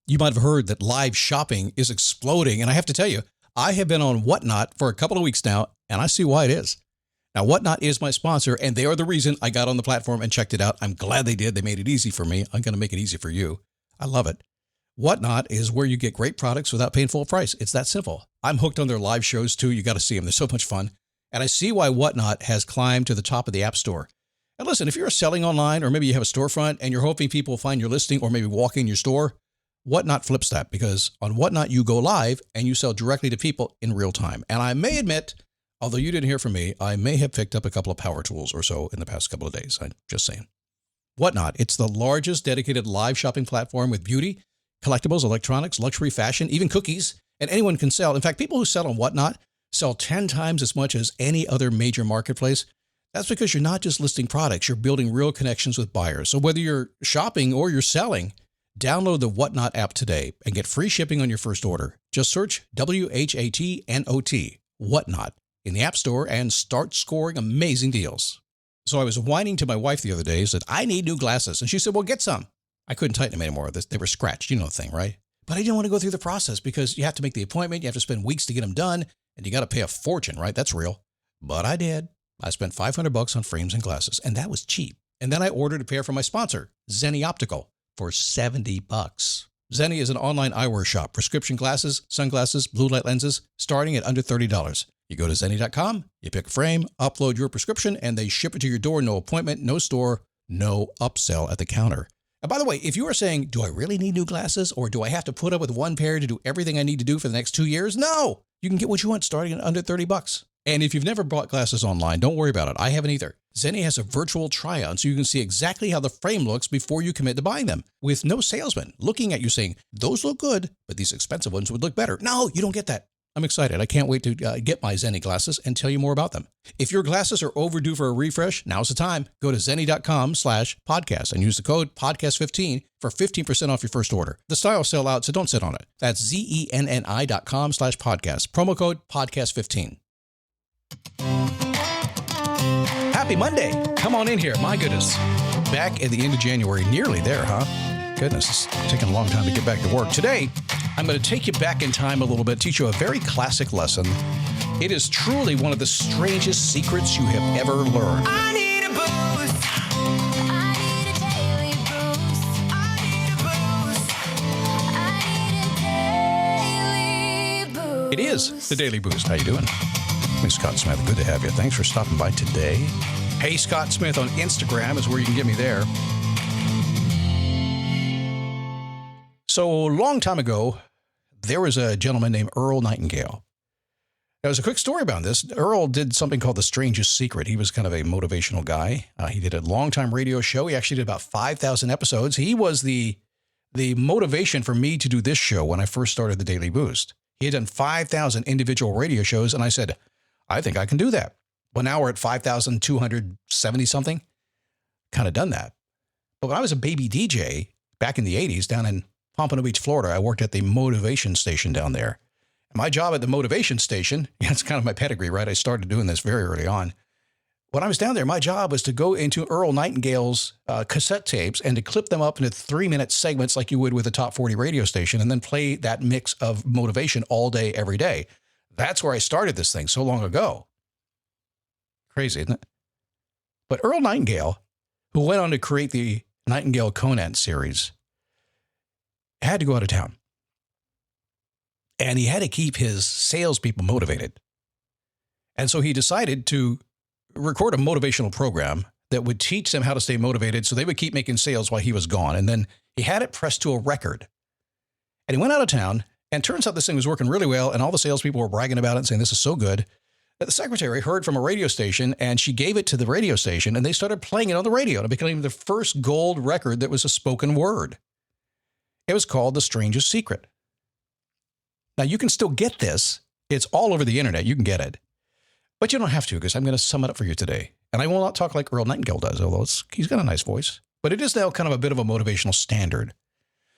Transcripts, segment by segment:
You might have heard that live shopping is exploding. And I have to tell you, I have been on Whatnot for a couple of weeks now, and I see why it is. Now, Whatnot is my sponsor, and they are the reason I got on the platform and checked it out. I'm glad they did. They made it easy for me. I'm going to make it easy for you. I love it. Whatnot is where you get great products without paying full price. It's that simple. I'm hooked on their live shows, too. You got to see them. They're so much fun. And I see why Whatnot has climbed to the top of the App Store. And listen, if you're selling online, or maybe you have a storefront and you're hoping people will find your listing or maybe walk in your store, Whatnot flips that, because on Whatnot, you go live and you sell directly to people in real time. And I may admit, although you didn't hear from me, I may have picked up a couple of power tools or so in the past couple of days. I'm just saying. Whatnot, it's the largest dedicated live shopping platform with beauty, collectibles, electronics, luxury, fashion, even cookies, and anyone can sell. In fact, people who sell on Whatnot sell 10 times as much as any other major marketplace. That's because you're not just listing products, you're building real connections with buyers. So whether you're shopping or you're selling, download the Whatnot app today and get free shipping on your first order. Just search WHATNOT, Whatnot, in the App Store and start scoring amazing deals. So I was whining to my wife the other day, said, I need new glasses. And she said, well, get some. I couldn't tighten them anymore. They were scratched. You know the thing, right? But I didn't want to go through the process because you have to make the appointment. You have to spend weeks to get them done. And you got to pay a fortune, right? That's real. But I did. I spent $500 on frames and glasses, and that was cheap. And then I ordered a pair from my sponsor, Zenni Optical, for $70. Zenni is an online eyewear shop, prescription glasses, sunglasses, blue light lenses, starting at under $30. You go to Zenni.com, you pick a frame, upload your prescription, and they ship it to your door. No appointment, no store, no upsell at the counter. And by the way, if you are saying, do I really need new glasses, or do I have to put up with one pair to do everything I need to do for the next 2 years? No, you can get what you want starting at under $30. And if you've never bought glasses online, don't worry about it. I haven't either. Zenni has a virtual try-on so you can see exactly how the frame looks before you commit to buying them, with no salesman looking at you saying, those look good, but these expensive ones would look better. No, you don't get that. I'm excited. I can't wait to get my Zenni glasses and tell you more about them. If your glasses are overdue for a refresh, now's the time. Go to Zenni.com/podcast and use the code podcast15 for 15% off your first order. The styles sell out, so don't sit on it. That's Zenni.com/podcast. Promo code podcast15. Happy Monday. Come on in here. My goodness. Back at the end of January. Nearly there, huh? Goodness, it's taking a long time to get back to work. Today, I'm going to take you back in time a little bit, teach you a very classic lesson. It is truly one of the strangest secrets you have ever learned. I need a boost. I need a daily boost. I need a boost. I need a daily boost. It is the Daily Boost. How you doing? I'm Scott Smith. Good to have you. Thanks for stopping by today. Hey, Scott Smith on Instagram is where you can get me there. So a long time ago, there was a gentleman named Earl Nightingale. There was a quick story about this. Earl did something called The Strangest Secret. He was kind of a motivational guy. He did a long-time radio show. He actually did about 5,000 episodes. He was the motivation for me to do this show when I first started the Daily Boost. He had done 5,000 individual radio shows, and I said, I think I can do that. Well, now we're at 5,270 something. Kind of done that. But when I was a baby DJ back in the 80s down in Pompano Beach, Florida, I worked at the motivation station down there. And my job at the motivation station, it's kind of my pedigree, right? I started doing this very early on. When I was down there, my job was to go into Earl Nightingale's cassette tapes and to clip them up into 3-minute segments like you would with a top 40 radio station, and then play that mix of motivation all day, every day. That's where I started this thing so long ago. Crazy, isn't it? But Earl Nightingale, who went on to create the Nightingale Conant series, had to go out of town. And he had to keep his salespeople motivated. And so he decided to record a motivational program that would teach them how to stay motivated so they would keep making sales while he was gone. And then he had it pressed to a record. And he went out of town, and turns out this thing was working really well, and all the salespeople were bragging about it and saying, this is so good, that the secretary heard from a radio station, and she gave it to the radio station, and they started playing it on the radio. And it became the first gold record that was a spoken word. It was called The Strangest Secret. Now, you can still get this. It's all over the internet. You can get it. But you don't have to, because I'm going to sum it up for you today. And I will not talk like Earl Nightingale does, although he's got a nice voice. But it is now kind of a bit of a motivational standard.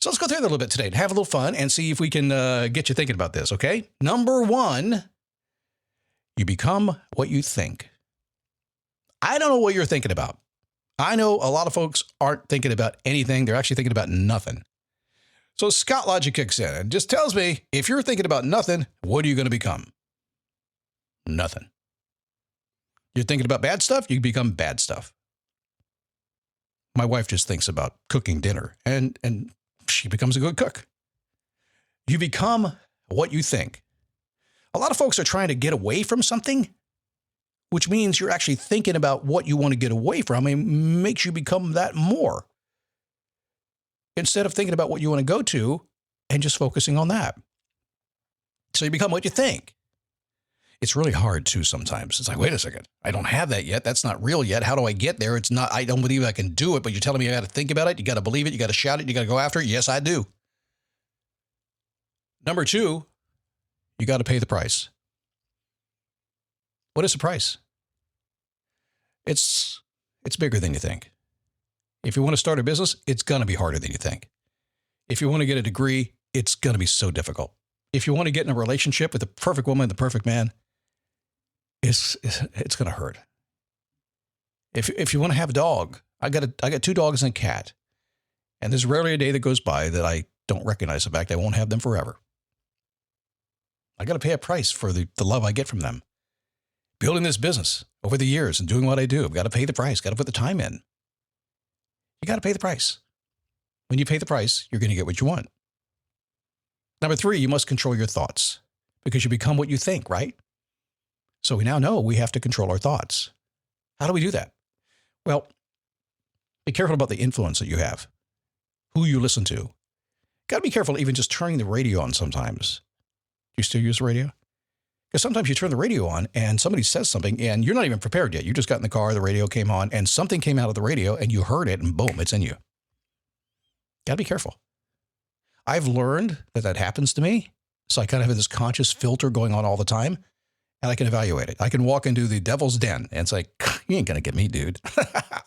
So let's go through that a little bit today and have a little fun and see if we can get you thinking about this, okay? Number 1, you become what you think. I don't know what you're thinking about. I know a lot of folks aren't thinking about anything. They're actually thinking about nothing. So Scott logic kicks in and just tells me, if you're thinking about nothing, what are you going to become? Nothing. You're thinking about bad stuff, you become bad stuff. My wife just thinks about cooking dinner, and she becomes a good cook. You become what you think. A lot of folks are trying to get away from something, which means you're actually thinking about what you want to get away from. It makes you become that more, instead of thinking about what you want to go to and just focusing on that. So you become what you think. It's really hard too sometimes. It's like, wait a second, I don't have that yet. That's not real yet. How do I get there? It's not, I don't believe I can do it, but you're telling me I got to think about it. You got to believe it. You got to shout it. You got to go after it. Yes, I do. Number two, you got to pay the price. What is the price? It's bigger than you think. If you want to start a business, it's going to be harder than you think. If you want to get a degree, it's going to be so difficult. If you want to get in a relationship with the perfect woman, the perfect man, it's going to hurt. If you want to have a dog, I got 2 dogs and a cat, and there's rarely a day that goes by that I don't recognize the fact I won't have them forever. I got to pay a price for the love I get from them. Building this business over the years and doing what I do, I've got to pay the price, got to put the time in. You got to pay the price. When you pay the price, you're going to get what you want. Number 3, you must control your thoughts, because you become what you think, right? So we now know we have to control our thoughts. How do we do that? Well, be careful about the influence that you have, who you listen to. Got to be careful even just turning the radio on sometimes. Do you still use the radio? Because sometimes you turn the radio on and somebody says something and you're not even prepared yet. You just got in the car, the radio came on, and something came out of the radio and you heard it and boom, it's in you. Got to be careful. I've learned that happens to me. So I kind of have this conscious filter going on all the time, and I can evaluate it. I can walk into the devil's den and it's like, you ain't going to get me, dude.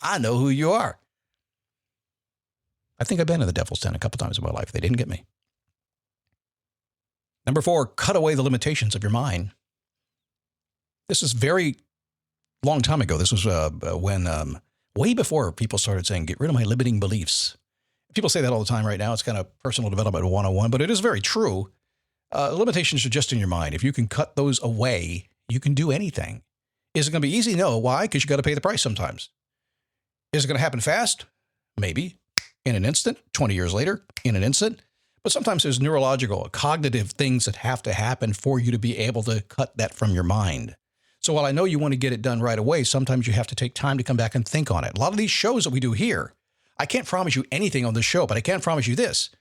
I know who you are. I think I've been in the devil's den a couple times in my life. They didn't get me. Number 4, cut away the limitations of your mind. This is very long time ago. This was when way before people started saying, get rid of my limiting beliefs. People say that all the time right now. It's kind of personal development 101, but it is very true. Limitations are just in your mind. If you can cut those away, you can do anything. Is it going to be easy? No. Why? Because you got to pay the price sometimes. Is it going to happen fast? Maybe. In an instant. 20 years later, in an instant. But sometimes there's neurological, cognitive things that have to happen for you to be able to cut that from your mind. So while I know you want to get it done right away, sometimes you have to take time to come back and think on it. A lot of these shows that we do here, I can't promise you anything on this show, but I can promise you this.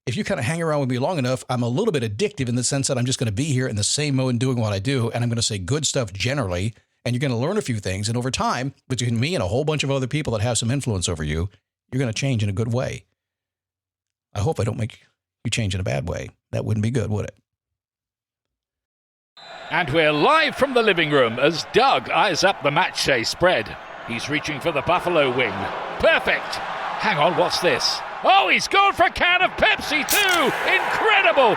If you kind of hang around with me long enough, I'm a little bit addictive in the sense that I'm just going to be here in the same mode doing what I do, and I'm going to say good stuff generally, and you're going to learn a few things. And over time, between me and a whole bunch of other people that have some influence over you, you're going to change in a good way. I hope I don't make you change in a bad way. That wouldn't be good, would it? And we're live from the living room as Doug eyes up the match day spread. He's reaching for the buffalo wing. Perfect! Hang on, what's this? Oh, he's gone for a can of Pepsi too! Incredible!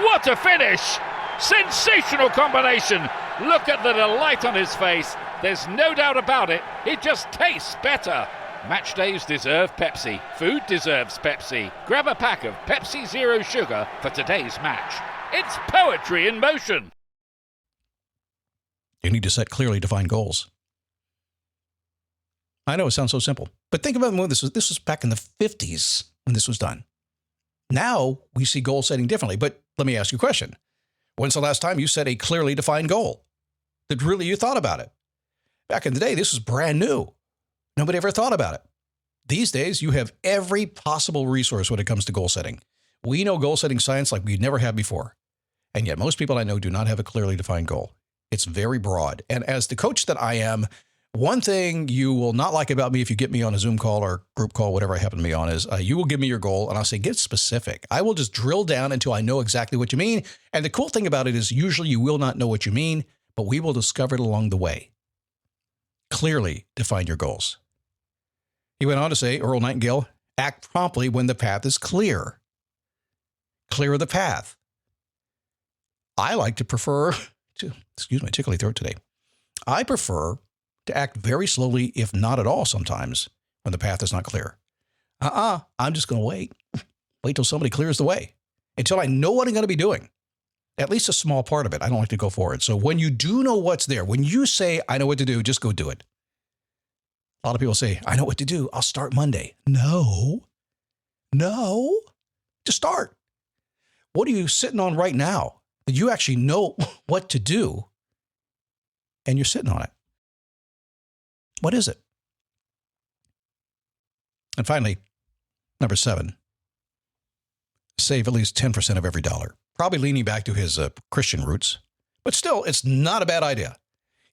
What a finish! Sensational combination! Look at the delight on his face. There's no doubt about it. It just tastes better. Match days deserve Pepsi. Food deserves Pepsi. Grab a pack of Pepsi Zero Sugar for today's match. It's poetry in motion. You need to set clearly defined goals. I know it sounds so simple, but think about when this was back in the 50s when this was done. Now we see goal setting differently, but let me ask you a question. When's the last time you set a clearly defined goal that really you thought about it? Back in the day, this was brand new. Nobody ever thought about it. These days, you have every possible resource when it comes to goal setting. We know goal setting science like we never have before. And yet most people I know do not have a clearly defined goal. It's very broad. And as the coach that I am, one thing you will not like about me if you get me on a Zoom call or group call, whatever I happen to be on, is you will give me your goal and I'll say, get specific. I will just drill down until I know exactly what you mean. And the cool thing about it is usually you will not know what you mean, but we will discover it along the way. Clearly define your goals. He went on to say, Earl Nightingale, act promptly when the path is clear. Clear the path. I like to prefer to, excuse my tickly throat today. I prefer to act very slowly, if not at all sometimes, when the path is not clear. I'm just going to wait. wait till somebody clears the way. Until I know what I'm going to be doing, at least a small part of it, I don't like to go for it. So when you do know what's there, when you say, I know what to do, just go do it. A lot of people say, I know what to do. I'll start Monday. No. Just start. What are you sitting on right now that you actually know what to do and you're sitting on it? What is it? And finally, number 7, save at least 10% of every dollar. Probably leaning back to his Christian roots. But still, it's not a bad idea.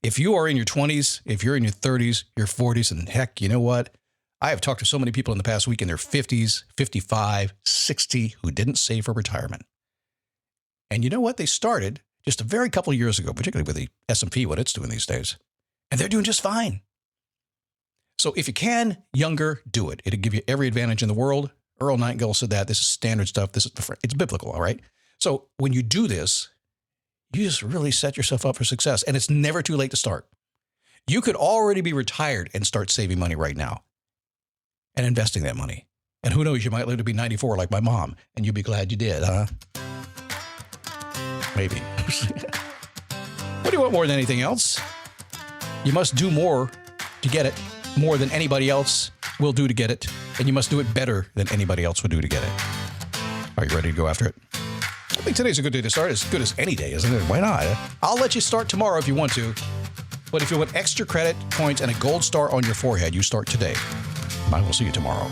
If you are in your 20s, if you're in your 30s, your 40s, and heck, you know what? I have talked to so many people in the past week in their 50s, 55, 60 who didn't save for retirement. And you know what? They started just a very couple of years ago, particularly with the S&P, what it's doing these days. And they're doing just fine. So if you can, younger, do it. It'll give you every advantage in the world. Earl Nightingale said that. This is standard stuff. It's biblical, all right? So when you do this, you just really set yourself up for success. And it's never too late to start. You could already be retired and start saving money right now and investing that money. And who knows, you might live to be 94 like my mom, and you'll be glad you did, huh? Maybe. What do you want more than anything else? You must do more to get it, more than anybody else will do to get it, and you must do it better than anybody else would do to get it. Are you ready to go after it? I think today's a good day to start, as good as any day, isn't it? Why not? I'll let you start tomorrow if you want to, but if you want extra credit, points, and a gold star on your forehead, you start today. I will see you tomorrow.